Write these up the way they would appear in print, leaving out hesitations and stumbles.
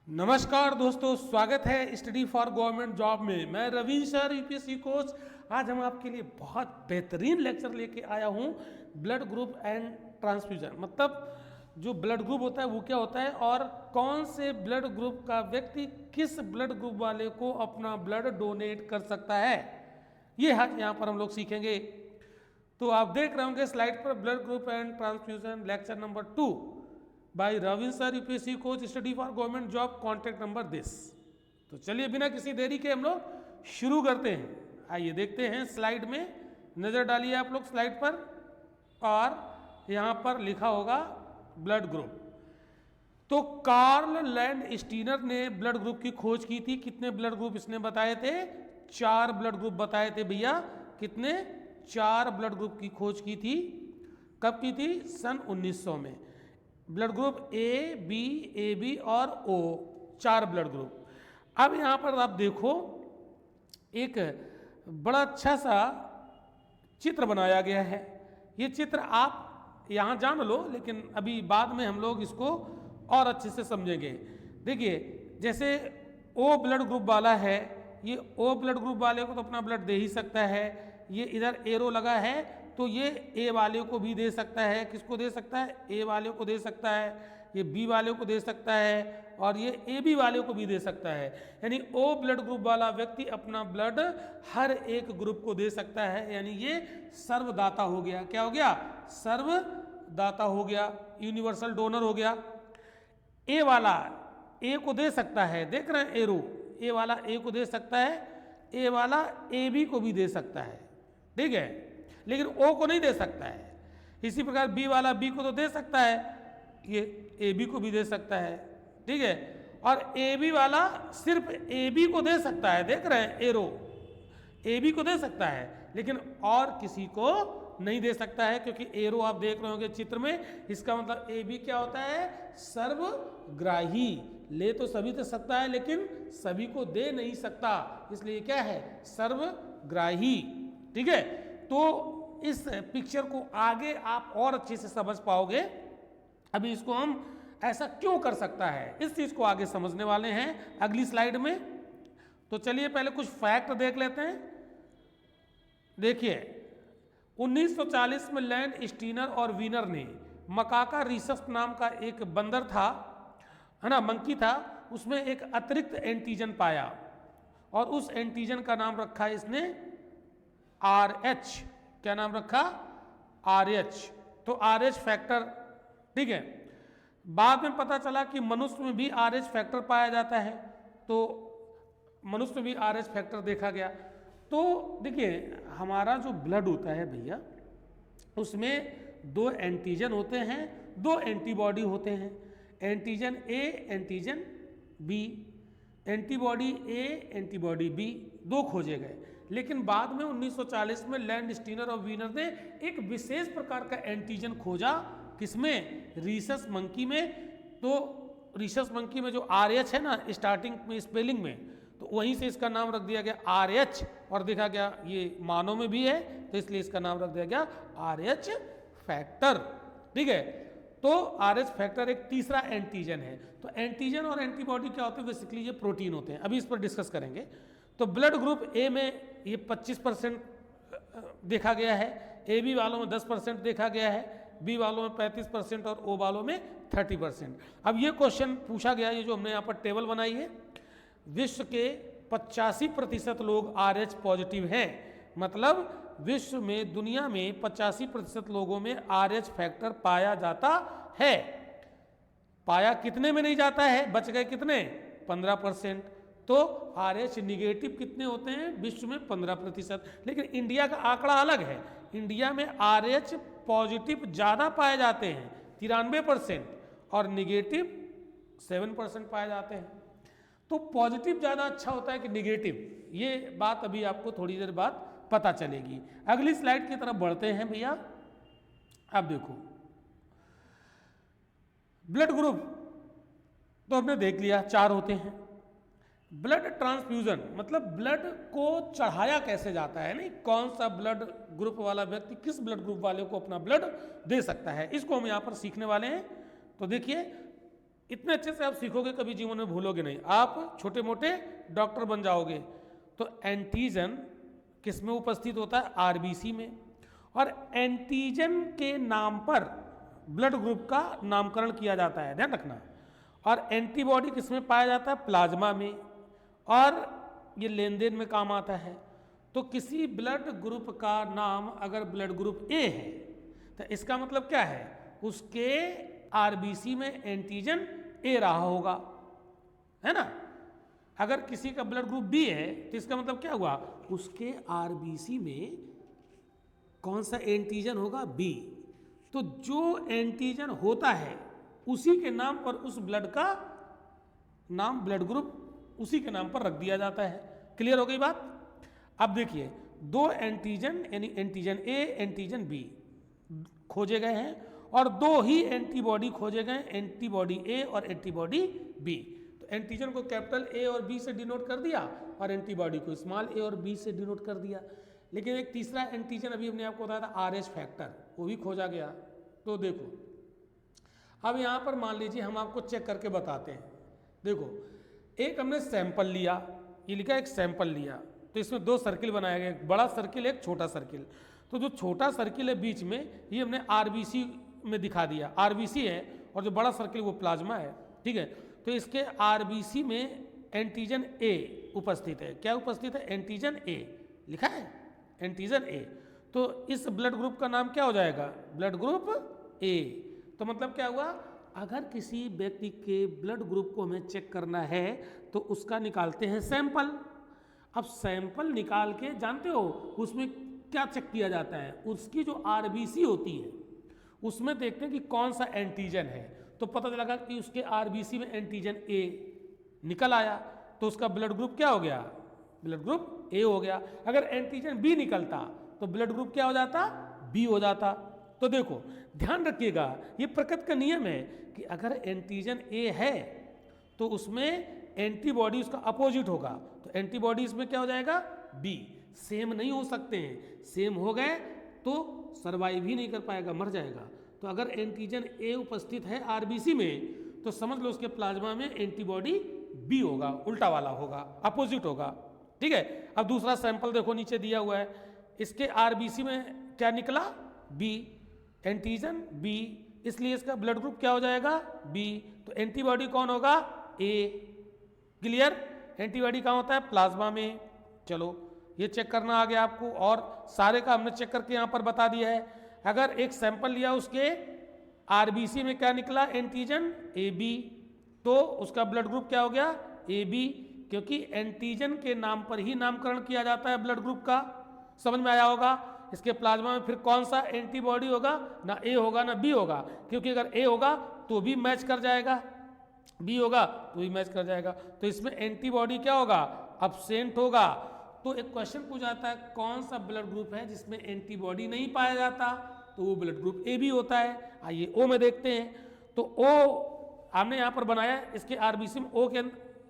नमस्कार दोस्तों, स्वागत है स्टडी फॉर गवर्नमेंट जॉब में। मैं रविंद्र सर, यूपीएससी कोच। आज हम आपके लिए बहुत बेहतरीन लेक्चर लेके आया हूँ। ब्लड ग्रुप एंड ट्रांसफ्यूजन, मतलब जो ब्लड ग्रुप होता है वो क्या होता है और कौन से ब्लड ग्रुप का व्यक्ति किस ब्लड ग्रुप वाले को अपना ब्लड डोनेट कर सकता है, ये यहाँ पर हम लोग सीखेंगे। तो आप देख रहे होंगे स्लाइड पर blood group and transfusion lecture number 2 by Ravindra sir, UPSC coach, study for government job, contact number this. तो चलिए बिना किसी देरी के हम लोग शुरू करते हैं। आइए देखते हैं, स्लाइड में नज़र डालिए आप लोग स्लाइड पर, और यहाँ पर लिखा होगा ब्लड ग्रुप। तो कार्ल लैंड स्टीनर ने ब्लड ग्रुप की खोज की थी। कितने ब्लड ग्रुप इसने बताए थे? 4 ब्लड ग्रुप बताए थे भैया। कितने? 4 ब्लड ग्रुप की खोज की थी। कब की थी? सन 1900 में। ब्लड ग्रुप ए बी और ओ, 4 ब्लड ग्रुप। अब यहाँ पर आप देखो, एक बड़ा अच्छा सा चित्र बनाया गया है। ये चित्र आप यहाँ जान लो, लेकिन अभी बाद में हम लोग इसको और अच्छे से समझेंगे। देखिए, जैसे ओ ब्लड ग्रुप वाला है, ये ओ ब्लड ग्रुप वाले को तो अपना ब्लड दे ही सकता है। ये इधर एरो लगा है, तो ये ए वाले को भी दे सकता है। किसको दे सकता है? ए वाले को दे सकता है, ये बी वाले को दे सकता है, और ये ए बी वाले को भी दे सकता है। यानी ओ ब्लड ग्रुप वाला व्यक्ति अपना ब्लड हर एक ग्रुप को दे सकता है। यानी ये सर्वदाता हो गया। क्या हो गया? सर्वदाता हो गया, यूनिवर्सल डोनर हो गया। ए वाला ए को दे सकता है, देख रहे हैं एरो, ए वाला ए को दे सकता है, ए वाला ए बी को भी दे सकता है, ठीक है, लेकिन ओ को नहीं दे सकता है। इसी प्रकार बी वाला बी को तो दे सकता है, ये ए बी को भी दे सकता है, ठीक है, और ए बी वाला सिर्फ ए बी को दे सकता है, देख रहे हैं एरो, ए बी को दे सकता है, लेकिन और किसी को नहीं दे सकता है, क्योंकि एरो आप देख रहे होंगे चित्र में। इसका मतलब ए बी क्या होता है? सर्वग्राही। ले तो सभी दे सकता है, लेकिन सभी को दे नहीं सकता, इसलिए क्या है? सर्वग्राही, ठीक है। तो इस पिक्चर को आगे आप और अच्छे से समझ पाओगे। अभी इसको हम ऐसा क्यों कर सकता है, इस चीज को आगे समझने वाले हैं अगली स्लाइड में। तो चलिए पहले कुछ फैक्ट देख लेते हैं। देखिए, 1940 में लैंड स्टीनर और वीनर ने मकाका रिसफ नाम का एक बंदर था, है ना, मंकी था, उसमें एक अतिरिक्त एंटीजन पाया, और उस एंटीजन का नाम रखा इसने RH। क्या नाम रखा? RH। तो RH फैक्टर, ठीक है। बाद में पता चला कि मनुष्य में भी RH फैक्टर पाया जाता है, तो मनुष्य में भी RH फैक्टर देखा गया। तो देखिए, हमारा जो ब्लड होता है भैया, उसमें 2 एंटीजन होते हैं, 2 एंटीबॉडी होते हैं, antigen A, antigen B. Antibody A, antibody B, 2 खोजे गए। लेकिन बाद में 1940 में लैंड स्टीनर और वीनर ने एक विशेष प्रकार का एंटीजन खोजा। किसमें? रीसस मंकी में। तो रीसस मंकी में जो RH है ना स्टार्टिंग में स्पेलिंग में, तो वहीं से इसका नाम रख दिया गया RH, और देखा गया ये मानव में भी है, तो इसलिए इसका नाम रख दिया गया RH फैक्टर, ठीक है। तो RH फैक्टर एक तीसरा एंटीजन है। तो एंटीजन और एंटीबॉडी क्या होते हैं? बेसिकली ये प्रोटीन होते हैं, अभी इस पर डिस्कस करेंगे। तो ब्लड ग्रुप ए में ये 25% देखा गया है, ए बी वालों में 10% देखा गया है, बी वालों में 35% और ओ वालों में 30%। अब ये क्वेश्चन पूछा गया, ये जो हमने यहाँ पर टेबल बनाई है, विश्व के 85% लोग RH पॉजिटिव हैं, मतलब विश्व में, दुनिया में 85% लोगों में RH फैक्टर पाया जाता है। पाया कितने में नहीं जाता है? बच गए कितने? 15%। तो RH निगेटिव कितने होते हैं? विश्व में 15%। लेकिन इंडिया का आंकड़ा अलग है। इंडिया में RH पॉजिटिव ज़्यादा पाए जाते हैं, 93%, और निगेटिव 7% पाए जाते हैं। तो पॉजिटिव ज़्यादा अच्छा होता है कि निगेटिव, ये बात अभी आपको थोड़ी देर बाद पता चलेगी। अगली स्लाइड की तरफ बढ़ते हैं भैया। अब देखो, ब्लड ग्रुप तो हमने देख लिया 4 होते हैं। ब्लड ट्रांसफ्यूजन मतलब ब्लड को चढ़ाया कैसे जाता है, नहीं, कौन सा ब्लड ग्रुप वाला व्यक्ति किस ब्लड ग्रुप वाले को अपना ब्लड दे सकता है, इसको हम यहाँ पर सीखने वाले हैं। तो देखिए, इतने अच्छे से आप सीखोगे, कभी जीवन में भूलोगे नहीं, आप छोटे मोटे डॉक्टर बन जाओगे। तो एंटीजन किस में उपस्थित होता है? आरबीसी में। और एंटीजन के नाम पर ब्लड ग्रुप का नामकरण किया जाता है, ध्यान रखना। और एंटीबॉडी किस में पाया जाता है? प्लाज्मा में। और ये लेन देन में काम आता है। तो किसी ब्लड ग्रुप का नाम अगर ब्लड ग्रुप ए है तो इसका मतलब क्या है? उसके आरबीसी में एंटीजन ए रहा होगा, है ना। अगर किसी का ब्लड ग्रुप बी है तो इसका मतलब क्या हुआ? उसके आरबीसी में कौन सा एंटीजन होगा? बी। तो जो एंटीजन होता है उसी के नाम पर उस ब्लड का नाम, ब्लड ग्रुप उसी के नाम पर रख दिया जाता है। क्लियर हो गई बात? अब देखिए, दो एंटीजन यानी एंटीजन ए, एंटीजन बी खोजे गए हैं और दो ही एंटीबॉडी खोजे गए, एंटीबॉडी ए और एंटीबॉडी बी। तो एंटीजन को कैपिटल ए और बी से डिनोट कर दिया और एंटीबॉडी को स्मॉल ए और बी से डिनोट कर दिया। लेकिन एक तीसरा एंटीजन अभी हमने आपको बताया था आरएच फैक्टर, वो भी खोजा गया। तो देखो, अब यहाँ पर मान लीजिए हम आपको चेक करके बताते हैं। देखो, एक हमने सैंपल लिया, ये लिखा एक सैंपल लिया, तो इसमें दो सर्किल बनाया गया, एक बड़ा सर्किल एक छोटा सर्किल। तो जो छोटा सर्किल है बीच में, ये हमने आरबीसी में दिखा दिया, आरबीसी है, और जो बड़ा सर्किल वो प्लाज्मा है, ठीक है। तो इसके आरबीसी में एंटीजन ए उपस्थित है। क्या उपस्थित है? एंटीजन ए लिखा है, एंटीजन ए। तो इस ब्लड ग्रुप का नाम क्या हो जाएगा? Blood group A. तो मतलब क्या हुआ? अगर किसी व्यक्ति के ब्लड ग्रुप को हमें चेक करना है तो उसका निकालते हैं सैंपल। अब सैंपल निकाल के जानते हो उसमें क्या चेक किया जाता है? उसकी जो आरबीसी होती है उसमें देखते हैं कि कौन सा एंटीजन है। तो पता लगा कि उसके आरबीसी में एंटीजन ए निकल आया, तो उसका ब्लड ग्रुप क्या हो गया? ब्लड ग्रुप ए हो गया। अगर एंटीजन बी निकलता तो ब्लड ग्रुप क्या हो जाता? बी हो जाता। तो देखो, ध्यान रखिएगा, ये प्रकृति का नियम है कि अगर एंटीजन ए है तो उसमें एंटीबॉडी उसका अपोजिट होगा, तो एंटीबॉडी इसमें क्या हो जाएगा? बी। सेम नहीं हो सकते हैं, सेम हो गए तो सर्वाइव ही नहीं कर पाएगा, मर जाएगा। तो अगर एंटीजन ए उपस्थित है आरबीसी में तो समझ लो उसके प्लाज्मा में एंटीबॉडी बी होगा, उल्टा वाला होगा, अपोजिट होगा, ठीक है। अब दूसरा सैंपल देखो, नीचे दिया हुआ है, इसके आरबीसी में क्या निकला? बी, एंटीजन बी, इसलिए इसका ब्लड ग्रुप क्या हो जाएगा? बी। तो एंटीबॉडी कौन होगा? ए। क्लियर? एंटीबॉडी कहाँ होता है? प्लाज्मा में। चलो, ये चेक करना आ गया आपको, और सारे का हमने चेक करके यहाँ पर बता दिया है। अगर एक सैंपल लिया, उसके आरबीसी में क्या निकला? एंटीजन ए बी, तो उसका ब्लड ग्रुप क्या हो गया? ए बी, क्योंकि एंटीजन के नाम पर ही नामकरण किया जाता है ब्लड ग्रुप का। समझ में आया होगा? इसके प्लाज्मा में फिर कौन सा एंटीबॉडी होगा? ना ए होगा ना बी होगा, क्योंकि अगर ए होगा तो भी मैच कर जाएगा, बी होगा तो भी मैच कर जाएगा। तो इसमें एंटीबॉडी क्या होगा? अब्सेंट होगा। तो एक क्वेश्चन पूछा जाता है, कौन सा ब्लड ग्रुप है जिसमें एंटीबॉडी नहीं पाया जाता? तो वो ब्लड ग्रुप ए बी होता है। आइए ओ में देखते हैं। तो ओ हमने यहाँ पर बनाया, इसके आरबीसी में ओ के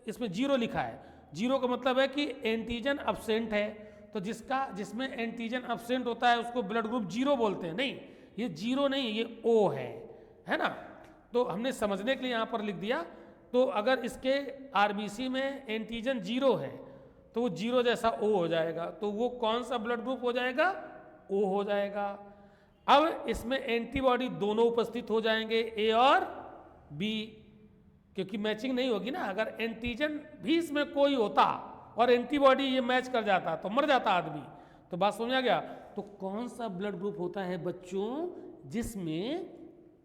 इसमें जीरो लिखा है। जीरो का मतलब है कि एंटीजन अब्सेंट है। तो जिसमें एंटीजन अब्सेंट होता है उसको ब्लड ग्रुप जीरो बोलते हैं। नहीं, ये जीरो नहीं, ये ओ है ना। तो हमने समझने के लिए यहाँ पर लिख दिया। तो अगर इसके आरबीसी में एंटीजन जीरो है तो वो जीरो जैसा ओ हो जाएगा, तो वो कौन सा ब्लड ग्रुप हो जाएगा? ओ हो जाएगा। अब इसमें एंटीबॉडी दोनों उपस्थित हो जाएंगे, ए और बी, क्योंकि मैचिंग नहीं होगी ना। अगर एंटीजन भी इसमें कोई होता और एंटीबॉडी ये मैच कर जाता तो मर जाता आदमी। तो बात समझ आ गया? तो कौन सा ब्लड ग्रुप होता है बच्चों जिसमें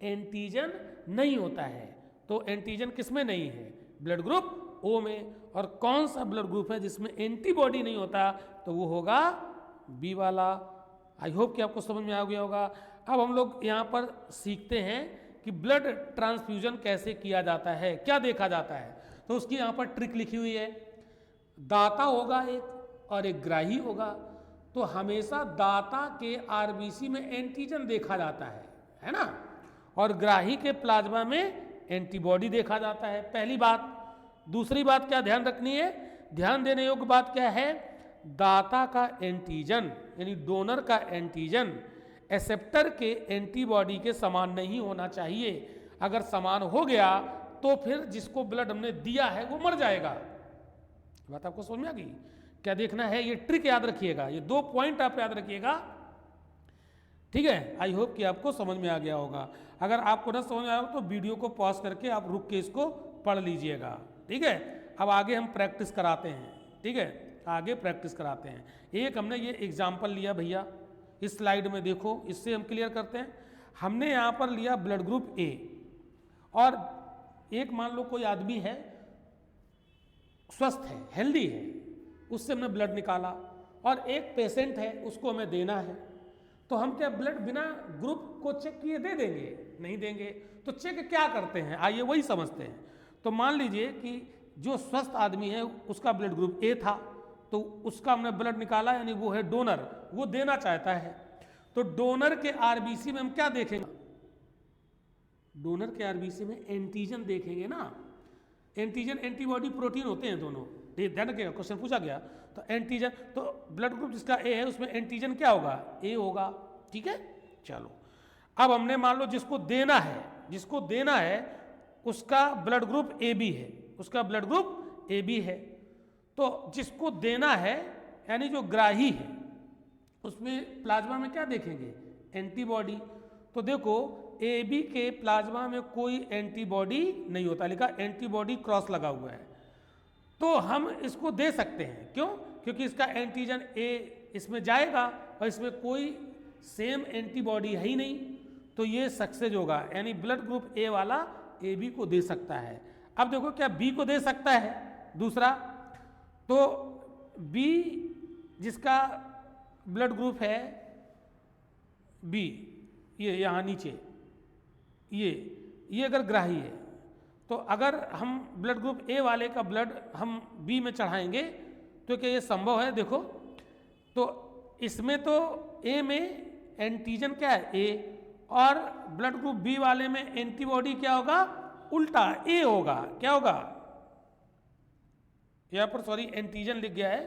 एंटीजन नहीं होता है? तो एंटीजन किसमें नहीं है? ब्लड ग्रुप ओ में। और कौन सा ब्लड ग्रुप है जिसमें एंटीबॉडी नहीं होता? तो वो होगा बी वाला। आई होप कि आपको समझ में आ गया होगा। अब हम लोग यहाँ पर सीखते हैं कि ब्लड ट्रांसफ्यूजन कैसे किया जाता है, क्या देखा जाता है। तो उसकी यहाँ पर ट्रिक लिखी हुई है। दाता होगा एक और एक ग्राही होगा। तो हमेशा दाता के आरबीसी में एंटीजन देखा जाता है ना, और ग्राही के प्लाज्मा में एंटीबॉडी देखा जाता है। पहली बात। दूसरी बात क्या ध्यान रखनी है? ध्यान देने योग्य बात क्या है? दाता का एंटीजन यानी डोनर का एंटीजन एक्सेप्टर के एंटीबॉडी के समान नहीं होना चाहिए। अगर समान हो गया तो फिर जिसको ब्लड हमने दिया है वो मर जाएगा। बात आपको समझ में आ गई? क्या देखना है, ये ट्रिक याद रखिएगा, ये 2 पॉइंट आप याद रखिएगा, ठीक है। आई होप कि आपको समझ में आ गया होगा। अगर आपको ना समझ में आया हो तो वीडियो को पॉज करके आप रुक के इसको पढ़ लीजिएगा, ठीक है। अब आगे हम प्रैक्टिस कराते हैं, ठीक है, आगे प्रैक्टिस कराते हैं। एक हमने ये एग्जाम्पल लिया भैया, इस स्लाइड में देखो, इससे हम क्लियर करते हैं। हमने यहाँ पर लिया ब्लड ग्रुप ए, और एक मान लो कोई आदमी है, स्वस्थ है, हेल्दी है, उससे हमने ब्लड निकाला, और एक पेशेंट है, उसको हमें देना है। तो हम क्या ब्लड बिना ग्रुप को चेक किए दे देंगे? नहीं देंगे। तो चेक क्या करते हैं, आइए वही समझते हैं। तो मान लीजिए कि जो स्वस्थ आदमी है उसका ब्लड ग्रुप ए था, तो उसका हमने ब्लड निकाला, यानी वो है डोनर, वो देना चाहता है। तो डोनर के आरबीसी में हम क्या देखेंगे? डोनर के आरबीसी में एंटीजन देखेंगे ना। एंटीजन एंटीबॉडी प्रोटीन होते हैं दोनों, ध्यान रखिएगा, क्वेश्चन पूछा गया। तो एंटीजन, तो ब्लड ग्रुप जिसका ए है उसमें एंटीजन क्या होगा? ए होगा, ठीक है। चलो, अब हमने मान लो जिसको देना है, जिसको देना है उसका ब्लड ग्रुप ए बी है, उसका ब्लड ग्रुप ए बी है। तो जिसको देना है यानी जो ग्राही है, उसमें प्लाज्मा में क्या देखेंगे? एंटीबॉडी। तो देखो ए बी के प्लाज्मा में कोई एंटीबॉडी नहीं होता, लिखा एंटीबॉडी क्रॉस लगा हुआ है। तो हम इसको दे सकते हैं, क्यों? क्योंकि इसका एंटीजन ए इसमें जाएगा और इसमें कोई सेम एंटीबॉडी है ही नहीं, तो ये सक्सेस होगा, यानी ब्लड ग्रुप ए वाला ए बी को दे सकता है। अब देखो क्या बी को दे सकता है दूसरा? तो बी जिसका ब्लड ग्रुप है बी, ये यहाँ नीचे, ये अगर ग्राही है, तो अगर हम ब्लड ग्रुप ए वाले का ब्लड हम बी में चढ़ाएंगे तो क्या ये संभव है? देखो, तो इसमें तो ए में एंटीजन क्या है? ए, और ब्लड ग्रुप बी वाले में एंटीबॉडी क्या होगा? उल्टा ए होगा। क्या होगा? यहां पर सॉरी एंटीजन लिख गया है,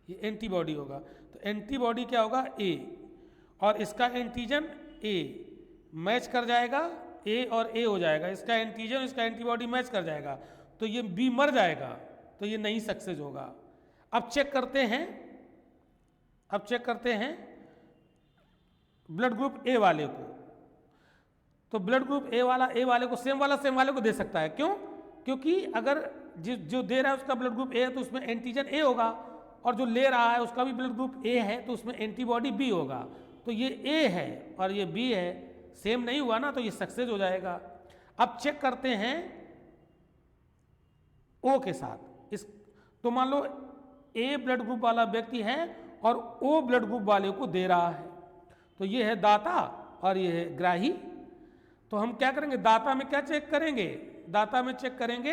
ये एंटीबॉडी होगा। तो एंटीबॉडी क्या होगा? ए, और इसका एंटीजन ए मैच कर जाएगा, ए और ए हो जाएगा, इसका एंटीजन इसका एंटीबॉडी मैच कर जाएगा, तो ये बी मर जाएगा, तो ये नहीं सक्सेस होगा। अब चेक करते हैं, अब चेक करते हैं ब्लड ग्रुप ए वाले को। तो ब्लड ग्रुप ए वाले को सेम वाले को दे सकता है, क्यों? क्योंकि अगर जो दे रहा है उसका ब्लड ग्रुप ए है तो उसमें एंटीजन ए होगा, और जो ले रहा है उसका भी ब्लड ग्रुप ए है तो उसमें एंटीबॉडी बी होगा। तो ये ए है और ये बी है, सेम नहीं हुआ ना, तो ये सक्सेस हो जाएगा। अब चेक करते हैं ओ के साथ। इस तो मान लो ए ब्लड ग्रुप वाला व्यक्ति है और ओ ब्लड ग्रुप वाले को दे रहा है, तो ये है दाता और ये है ग्राही। तो हम क्या करेंगे? दाता में क्या चेक करेंगे? दाता में चेक करेंगे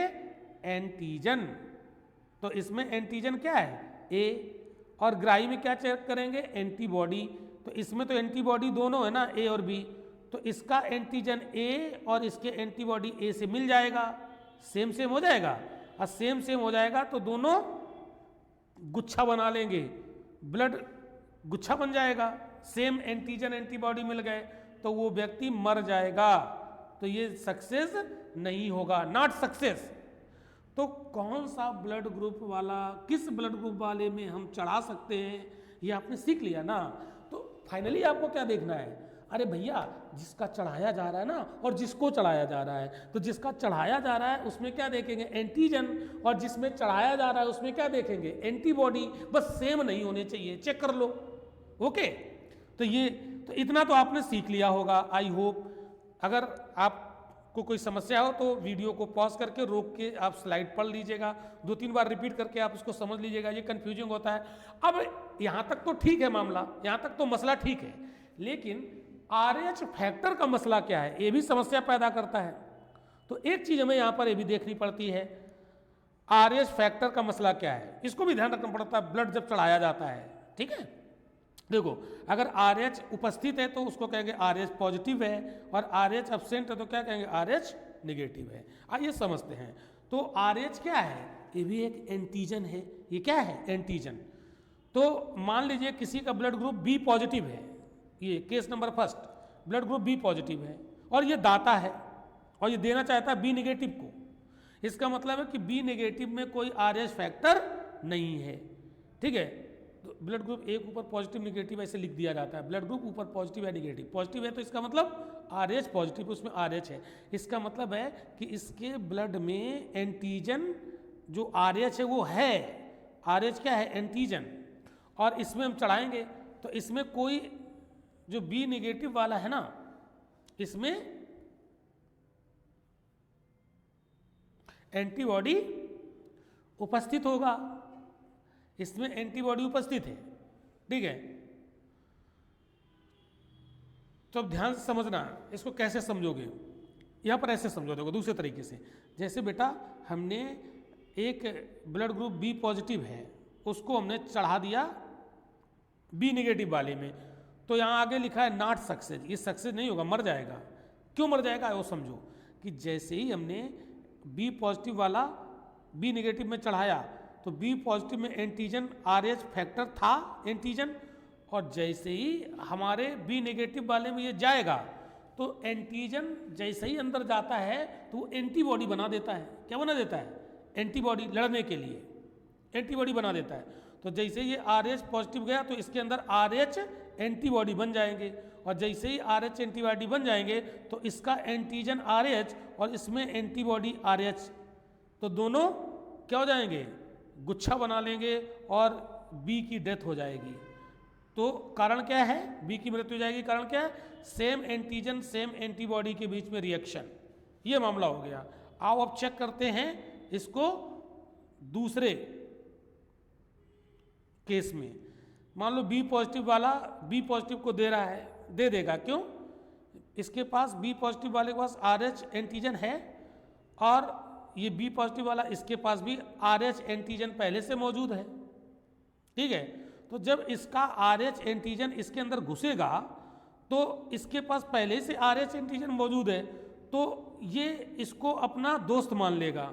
एंटीजन। तो इसमें एंटीजन क्या है? ए, और ग्राही में क्या चेक करेंगे? एंटीबॉडी। तो इसमें तो एंटीबॉडी दोनों है ना, ए और बी, तो इसका एंटीजन ए और इसके एंटीबॉडी ए से मिल जाएगा, सेम सेम हो जाएगा, और सेम सेम हो जाएगा तो दोनों गुच्छा बना लेंगे, ब्लड गुच्छा बन जाएगा, सेम एंटीजन एंटीबॉडी मिल गए, तो वो व्यक्ति मर जाएगा। तो ये सक्सेस नहीं होगा, नॉट सक्सेस। तो कौन सा ब्लड ग्रुप वाला किस ब्लड ग्रुप वाले में हम चढ़ा सकते हैं, ये आपने सीख लिया ना। तो फाइनली आपको क्या देखना है? अरे भैया जिसका चढ़ाया जा रहा है ना, और जिसको चढ़ाया जा रहा है, तो जिसका चढ़ाया जा रहा है उसमें क्या देखेंगे? एंटीजन, और जिसमें चढ़ाया जा रहा है उसमें क्या देखेंगे? एंटीबॉडी। बस सेम नहीं होने चाहिए, चेक कर लो। ओके, तो इतना तो आपने सीख लिया होगा, आई होप। अगर आपको कोई समस्या हो तो वीडियो को पॉज करके रोक के आप स्लाइड पढ़ लीजिएगा, 2-3 बार रिपीट करके आप उसको समझ लीजिएगा, ये कंफ्यूजिंग होता है। अब यहाँ तक तो ठीक है मामला, यहाँ तक तो मसला ठीक है, लेकिन RH फैक्टर का मसला क्या है? ये भी समस्या पैदा करता है। तो एक चीज हमें यहाँ पर ये भी देखनी पड़ती है, RH फैक्टर का मसला क्या है, इसको भी ध्यान रखना पड़ता है ब्लड जब चढ़ाया जाता है। ठीक है, देखो अगर RH उपस्थित है तो उसको कहेंगे RH पॉजिटिव है, और RH एब्सेंट है तो क्या कहेंगे? RH निगेटिव है। आइए समझते हैं। तो RH क्या है? ये भी एक एंटीजन है। ये क्या है? एंटीजन। तो मान लीजिए किसी का ब्लड ग्रुप बी पॉजिटिव है, ये case number first, blood group B positive है और ये दाता है, और ये देना चाहता है बी नेगेटिव को। इसका मतलब है कि बी नेगेटिव में कोई RH फैक्टर नहीं है, ठीक है। तो ब्लड ग्रुप ए ऊपर पॉजिटिव नेगेटिव ऐसे लिख दिया जाता है, ब्लड ग्रुप ऊपर पॉजिटिव है नेगेटिव, पॉजिटिव है तो इसका मतलब RH पॉजिटिव, उसमें RH है। इसका मतलब है कि इसके ब्लड में एंटीजन जो RH है वो है, RH क्या है, एंटीजन, और इसमें हम चढ़ाएंगे तो इसमें कोई जो बी नेगेटिव वाला है ना, इसमें एंटीबॉडी उपस्थित होगा, इसमें एंटीबॉडी उपस्थित है, ठीक है। तो अब ध्यान से समझना, इसको कैसे समझोगे, यहां पर ऐसे समझो, देखो दूसरे तरीके से। जैसे बेटा हमने एक ब्लड ग्रुप बी पॉजिटिव है, उसको हमने चढ़ा दिया बी नेगेटिव वाले में, तो यहां आगे लिखा है नॉट सक्सेस, ये सक्सेस नहीं होगा, मर जाएगा। क्यों मर जाएगा वो समझो, कि जैसे ही हमने बी पॉजिटिव वाला बी नेगेटिव में चढ़ाया तो बी पॉजिटिव में एंटीजन RH फैक्टर था एंटीजन, और जैसे ही हमारे बी नेगेटिव वाले में ये जाएगा तो एंटीजन जैसे ही अंदर जाता है तो वो एंटीबॉडी बना देता है। क्या बना देता है, एंटीबॉडी, लड़ने के लिए एंटीबॉडी बना देता है। तो जैसे ये RH पॉजिटिव गया तो इसके अंदर RH एंटीबॉडी बन जाएंगे, और जैसे ही RH एंटीबॉडी बन जाएंगे तो इसका एंटीजन RH और इसमें एंटीबॉडी RH, तो दोनों क्या हो जाएंगे, गुच्छा बना लेंगे और बी की डेथ हो जाएगी। तो कारण क्या है, बी की मृत्यु हो जाएगी, कारण क्या है, सेम एंटीजन सेम एंटीबॉडी के बीच में रिएक्शन, ये मामला हो गया। आओ अब चेक करते हैं इसको दूसरे केस में। मान लो बी पॉजिटिव वाला बी पॉजिटिव को दे रहा है, दे देगा, क्यों, इसके पास बी पॉजिटिव वाले के पास RH एंटीजन है, और ये बी पॉजिटिव वाला इसके पास भी RH एंटीजन पहले से मौजूद है, ठीक है। तो जब इसका RH एंटीजन इसके अंदर घुसेगा तो इसके पास पहले से RH एंटीजन मौजूद है, तो ये इसको अपना दोस्त मान लेगा,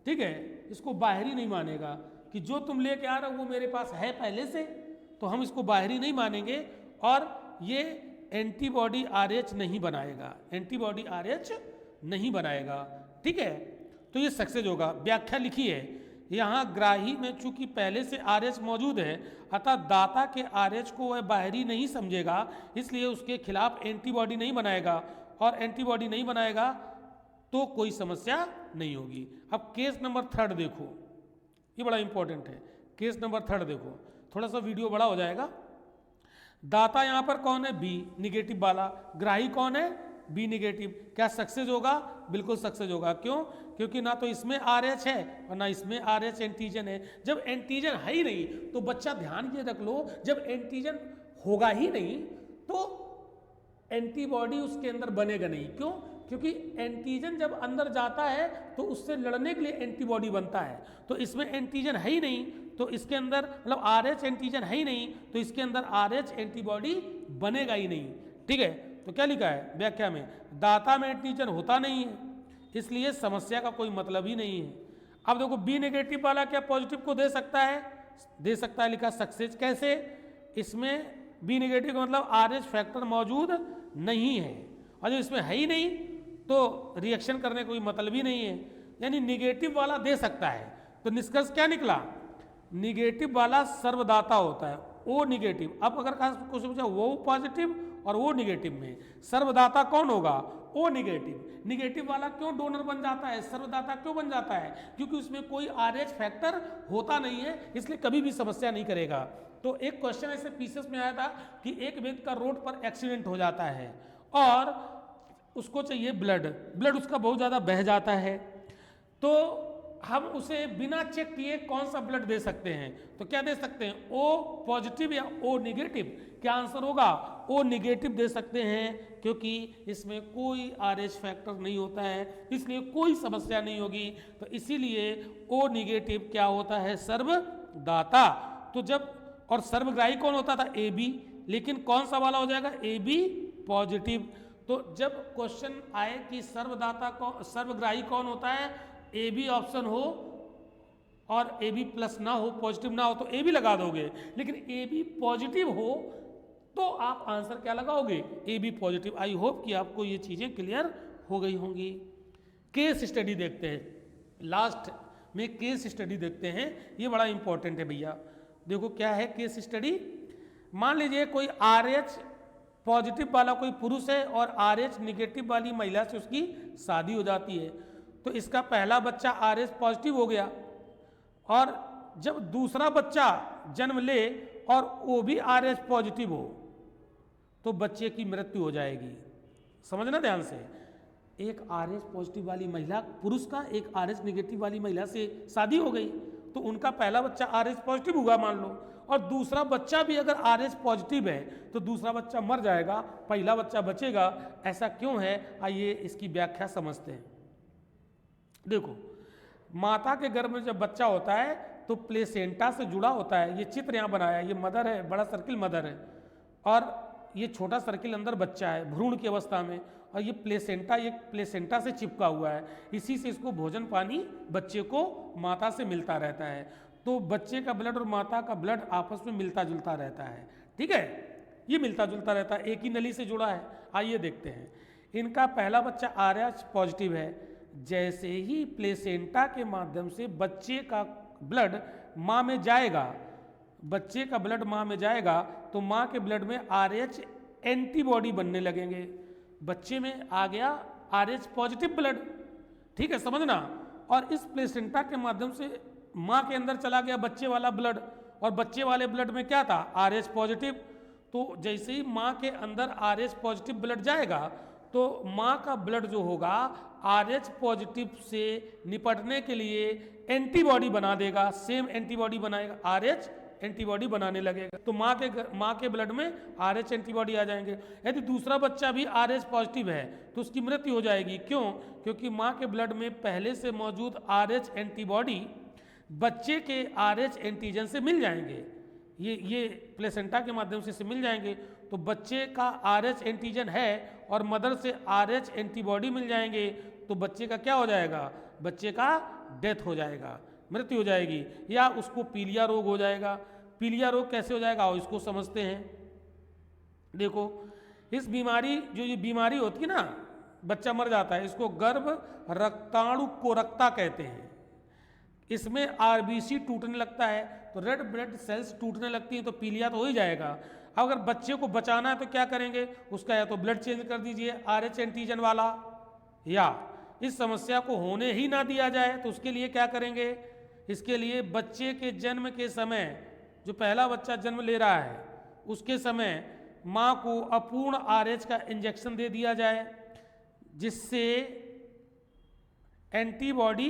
ठीक है, इसको बाहरी नहीं मानेगा कि जो तुम लेके आ रहे हो वो मेरे पास है पहले से, तो हम इसको बाहरी नहीं मानेंगे, और ये एंटीबॉडी RH नहीं बनाएगा, एंटीबॉडी RH नहीं बनाएगा, ठीक है। तो ये सक्सेस होगा। व्याख्या लिखी है, यहाँ ग्राही में चूंकि पहले से RH मौजूद है, अतः दाता के RH को वह बाहरी नहीं समझेगा, इसलिए उसके खिलाफ एंटीबॉडी नहीं बनाएगा, और एंटीबॉडी नहीं बनाएगा तो कोई समस्या नहीं होगी। अब केस नंबर 3 देखो, ये बड़ा इंपॉर्टेंट है। केस नंबर 3 देखो, थोड़ा सा वीडियो बड़ा हो जाएगा। दाता यहाँ पर कौन है, बी निगेटिव वाला, ग्राही कौन है, बी नेगेटिव। क्या सक्सेस होगा, बिल्कुल सक्सेस होगा। क्यों, क्योंकि ना तो इसमें RH है और ना इसमें RH एंटीजन है। जब एंटीजन है ही नहीं तो बच्चा ध्यान ये रख लो, जब एंटीजन होगा ही नहीं तो एंटीबॉडी उसके अंदर बनेगा नहीं। क्यों, क्योंकि एंटीजन जब अंदर जाता है तो उससे लड़ने के लिए एंटीबॉडी बनता है, तो इसमें एंटीजन है ही नहीं तो इसके अंदर मतलब RH एंटीजन है ही नहीं तो इसके अंदर RH एंटीबॉडी बनेगा ही नहीं, ठीक है। तो क्या लिखा है व्याख्या में, दाता में एंटीजन होता नहीं है, इसलिए समस्या का कोई मतलब ही नहीं है। अब देखो बी नेगेटिव वाला क्या पॉजिटिव को दे सकता है, दे सकता है, लिखा सक्सेस। कैसे, इसमें बी नेगेटिव का मतलब RH फैक्टर मौजूद नहीं है, और जब इसमें है ही नहीं तो रिएक्शन करने का कोई मतलब ही नहीं है, यानी निगेटिव वाला दे सकता है। तो निष्कर्ष क्या निकला, निगेटिव वाला सर्वदाता होता है, ओ निगेटिव। अब अगर क्वेश्चन पूछा वो पॉजिटिव और वो निगेटिव में सर्वदाता कौन होगा, ओ निगेटिव। निगेटिव वाला क्यों डोनर बन जाता है, सर्वदाता क्यों बन जाता है, क्योंकि उसमें कोई RH फैक्टर होता नहीं है, इसलिए कभी भी समस्या नहीं करेगा। तो एक क्वेश्चन ऐसे पीसेस में आया था कि एक व्यक्ति का रोड पर एक्सीडेंट हो जाता है और उसको चाहिए ब्लड, ब्लड उसका बहुत ज़्यादा बह जाता है, तो हम उसे बिना चेक किए कौन सा ब्लड दे सकते हैं, तो क्या दे सकते हैं, ओ पॉजिटिव या ओ निगेटिव। क्या आंसर होगा, ओ निगेटिव दे सकते हैं, क्योंकि इसमें कोई RH फैक्टर नहीं होता है, इसलिए कोई समस्या नहीं होगी। तो इसीलिए ओ निगेटिव क्या होता है, सर्वदाता। तो जब, और सर्वग्राही कौन होता था, AB, लेकिन कौन सा वाला हो जाएगा, AB पॉजिटिव। तो जब क्वेश्चन आए कि सर्वदाता कौन, सर्वग्राही कौन होता है, AB ऑप्शन हो और AB प्लस ना हो, पॉजिटिव ना हो तो AB लगा दोगे, लेकिन AB पॉजिटिव हो तो आप आंसर क्या लगाओगे, AB पॉजिटिव। आई होप कि आपको ये चीज़ें क्लियर हो गई होंगी। केस स्टडी देखते हैं, लास्ट में केस स्टडी देखते हैं, ये बड़ा इंपॉर्टेंट है भैया। देखो क्या है केस स्टडी। मान लीजिए कोई RH पॉजिटिव वाला कोई पुरुष है और RH निगेटिव वाली महिला से उसकी शादी हो जाती है, तो इसका पहला बच्चा RH पॉजिटिव हो गया, और जब दूसरा बच्चा जन्म ले और वो भी RH पॉजिटिव हो तो बच्चे की मृत्यु हो जाएगी। समझना ध्यान से, एक RH पॉजिटिव वाली महिला पुरुष का एक RH निगेटिव वाली महिला से शादी हो गई, तो उनका पहला बच्चा RH पॉजिटिव हुआ मान लो, और दूसरा बच्चा भी अगर RH पॉजिटिव है तो दूसरा बच्चा मर जाएगा, पहला बच्चा बचेगा। ऐसा क्यों है, आइए इसकी व्याख्या समझते हैं। देखो, माता के गर्भ में जब बच्चा होता है तो प्लेसेंटा से जुड़ा होता है, ये चित्र यहाँ बनाया है, ये मदर है, बड़ा सर्किल मदर है, और ये छोटा सर्किल अंदर बच्चा है भ्रूण की अवस्था में, और ये प्लेसेंटा से चिपका हुआ है, इसी से इसको भोजन पानी बच्चे को माता से मिलता रहता है। तो बच्चे का ब्लड और माता का ब्लड आपस में मिलता जुलता रहता है, ठीक है, ये मिलता जुलता रहता है, एक ही नली से जुड़ा है। आइए देखते हैं, इनका पहला बच्चा RH पॉजिटिव है। जैसे ही प्लेसेंटा के माध्यम से बच्चे का ब्लड माँ में जाएगा, बच्चे का ब्लड माँ में जाएगा तो माँ के ब्लड में RH एंटीबॉडी बनने लगेंगे, बच्चे में आ गया RH पॉजिटिव ब्लड, ठीक है, समझना। और इस प्लेसेंटा के माध्यम से माँ के अंदर चला गया बच्चे वाला ब्लड, और बच्चे वाले ब्लड में क्या था, RH पॉजिटिव। तो जैसे ही माँ के अंदर RH पॉजिटिव ब्लड जाएगा तो माँ का ब्लड जो होगा RH पॉजिटिव से निपटने के लिए एंटीबॉडी बना देगा, सेम एंटीबॉडी बनाएगा, RH एंटीबॉडी बनाने लगेगा, तो माँ के ब्लड में RH एंटीबॉडी आ जाएंगे। यदि दूसरा बच्चा भी RH पॉजिटिव है तो उसकी मृत्यु हो जाएगी। क्यों? क्योंकि माँ के ब्लड में पहले से मौजूद RH एंटीबॉडी बच्चे के RH एंटीजन से मिल जाएंगे, ये प्लेसेंटा के माध्यम से मिल जाएंगे, तो बच्चे का RH एंटीजन है और मदर से RH एंटीबॉडी मिल जाएंगे, तो बच्चे का क्या हो जाएगा, बच्चे का डेथ हो जाएगा, मृत्यु हो जाएगी, या उसको पीलिया रोग हो जाएगा। पीलिया रोग कैसे हो जाएगा और इसको समझते हैं। देखो, इस बीमारी ये बीमारी होती है ना, बच्चा मर जाता है, इसको गर्भ रक्ताणु कोरकता कहते हैं। इसमें RBC टूटने लगता है तो रेड ब्लड सेल्स टूटने लगती हैं, तो पीलिया तो हो ही जाएगा। अगर बच्चे को बचाना है तो क्या करेंगे, उसका या तो ब्लड चेंज कर दीजिए RH एंटीजन वाला, या इस समस्या को होने ही ना दिया जाए तो उसके लिए क्या करेंगे, इसके लिए बच्चे के जन्म के समय, जो पहला बच्चा जन्म ले रहा है उसके समय माँ को अपूर्ण RH का इंजेक्शन दे दिया जाए, जिससे एंटीबॉडी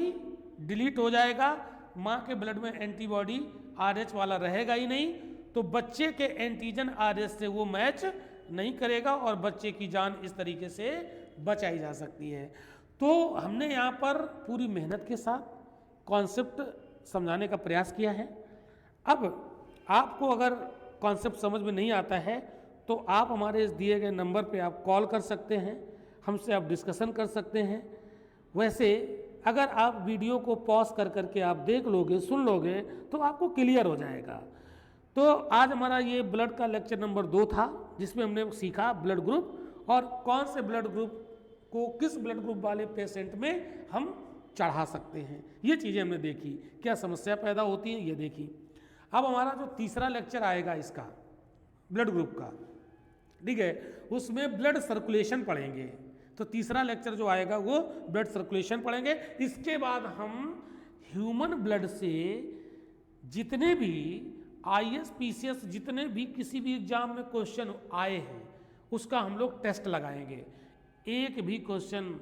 डिलीट हो जाएगा, माँ के ब्लड में एंटीबॉडी RH वाला रहेगा ही नहीं, तो बच्चे के एंटीजन RH से वो मैच नहीं करेगा और बच्चे की जान इस तरीके से बचाई जा सकती है। तो हमने यहाँ पर पूरी मेहनत के साथ कॉन्सेप्ट समझाने का प्रयास किया है। अब आपको अगर कॉन्सेप्ट समझ में नहीं आता है तो आप हमारे इस दिए गए नंबर पे आप कॉल कर सकते हैं, हमसे आप डिस्कशन कर सकते हैं। वैसे अगर आप वीडियो को पॉज कर करके आप देख लोगे, सुन लोगे, तो आपको क्लियर हो जाएगा। तो आज हमारा ये ब्लड का लेक्चर नंबर 2 था, जिसमें हमने सीखा ब्लड ग्रुप और कौन से ब्लड ग्रुप को किस ब्लड ग्रुप वाले पेशेंट में हम चढ़ा सकते हैं, ये चीज़ें हमने देखी, क्या समस्या पैदा होती है ये देखी। अब हमारा जो तीसरा लेक्चर आएगा इसका ब्लड ग्रुप का, ठीक है, उसमें ब्लड सर्कुलेशन पढ़ेंगे। तो तीसरा लेक्चर जो आएगा वो ब्लड सर्कुलेशन पढ़ेंगे। इसके बाद हम ह्यूमन ब्लड से जितने भी IAS PCS जितने भी किसी भी एग्जाम में क्वेश्चन आए हैं उसका हम लोग टेस्ट लगाएंगे। एक भी क्वेश्चन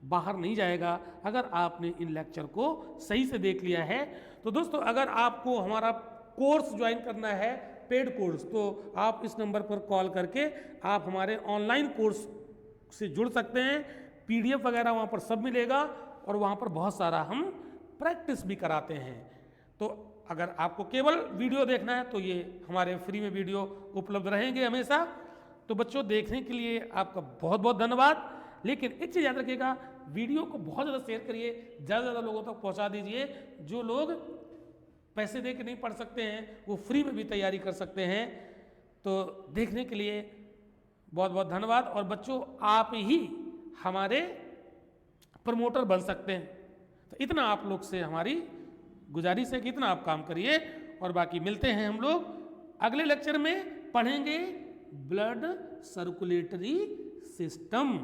बाहर नहीं जाएगा अगर आपने इन लेक्चर को सही से देख लिया है। तो दोस्तों, अगर आपको हमारा कोर्स ज्वाइन करना है, पेड कोर्स, तो आप इस नंबर पर कॉल करके आप हमारे ऑनलाइन कोर्स से जुड़ सकते हैं। PDF वगैरह वहाँ पर सब मिलेगा और वहाँ पर बहुत सारा हम प्रैक्टिस भी कराते हैं। तो अगर आपको केवल वीडियो देखना है तो ये हमारे फ्री में वीडियो उपलब्ध रहेंगे हमेशा। तो बच्चों, देखने के लिए आपका बहुत बहुत धन्यवाद। लेकिन एक चीज़ याद रखिएगा, वीडियो को बहुत ज़्यादा शेयर करिए, ज़्यादा से ज़्यादा लोगों तक पहुँचा दीजिए। जो लोग पैसे दे के नहीं पढ़ सकते हैं वो फ्री में भी तैयारी कर सकते हैं। तो देखने के लिए बहुत बहुत धन्यवाद। और बच्चों, आप ही हमारे प्रमोटर बन सकते हैं। तो इतना आप लोग से हमारी गुजारिश है कि इतना आप काम करिए, और बाकी मिलते हैं हम लोग अगले लेक्चर में। पढ़ेंगे ब्लड सर्कुलेटरी सिस्टम।